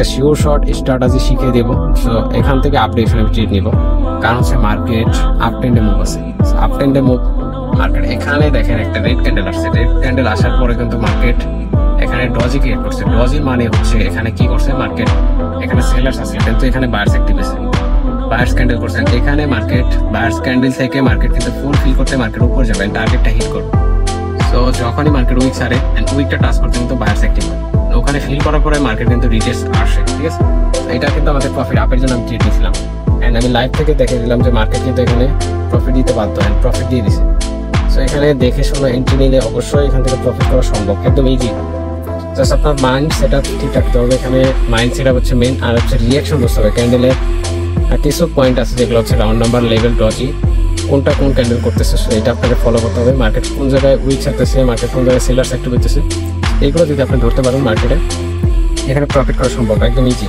একটা sure short strategy শিখিয়ে দেবো। সো এখান থেকে আপডেশন ট্রেড নিব, কারণ হচ্ছে মার্কেট আপ ট্রেন্ডে মুভ আছে। আপ ট্রেন্ডে মুভ মার্কেট, এখানে দেখেন একটা রেড ক্যান্ডেল আসছে। রেড ক্যান্ডেল আসার পরে কিন্তু মার্কেট এখানে ডজি ক্রিয়েট করছে। ডজি মানে হচ্ছে এখানে কি করছে মার্কেট, এখানে সেলার্স আছে কিন্তু এখানে বায়ার্স অ্যাক্টিভ আছে, বায়ার্স ক্যান্ডেল করছেন। এখানে মার্কেট বায়ার্স ক্যান্ডেল থেকে মার্কেট কিন্তু ফুল ফিল করতে মার্কেট উপর যাবে, টার্গেটটা হিট করবে। সো যখনই মার্কেট উইক ছাড়ে উইকটা টাচ করতে কিন্তু বায়ার্স অ্যাক্টিভ হয়, ওখানে ফিল করার পরে মার্কেট কিন্তু রিটেস্ট আসে, ঠিক আছে। এটা কিন্তু আমাদের প্রফিট আপের জন্য আমি ট্রেড নিয়েছিলাম, অ্যান্ড আমি লাইভ থেকে দেখে দিলাম যে মার্কেট কিন্তু এখানে প্রফিট দিতে বাধ্য, অ্যান্ড প্রফিট দিয়ে দিছে। সো এখানে দেখে শুনে এন্ট্রি নিলে অবশ্যই এখান থেকে প্রফিট করা সম্ভব, একদম ইজি। জাস্ট আপনার মাইন্ড সেট আপ ঠিক রাখতে হবে। এখানে মাইন্ড সেট আপ হচ্ছে মেন, আর হচ্ছে রিয়াকশন বুঝতে হবে। ক্যান্ডেলের কিছু পয়েন্ট আছে যেগুলো হচ্ছে রাউন্ড নাম্বার, লেভেল, ডজি, কোনটা কোন ক্যান্ডেল করতেছে এটা আপনাকে ফলো করতে হবে। মার্কেট কোন জায়গায় উইক ছাড়তেছে, মার্কেট কোন জায়গায় সেলার্স অ্যাক্টিভ হইতেছে, এইগুলো যদি আপনি ধরতে পারেন মার্কেটে এখানে প্রফিট করা সম্ভব, একদম ইজি।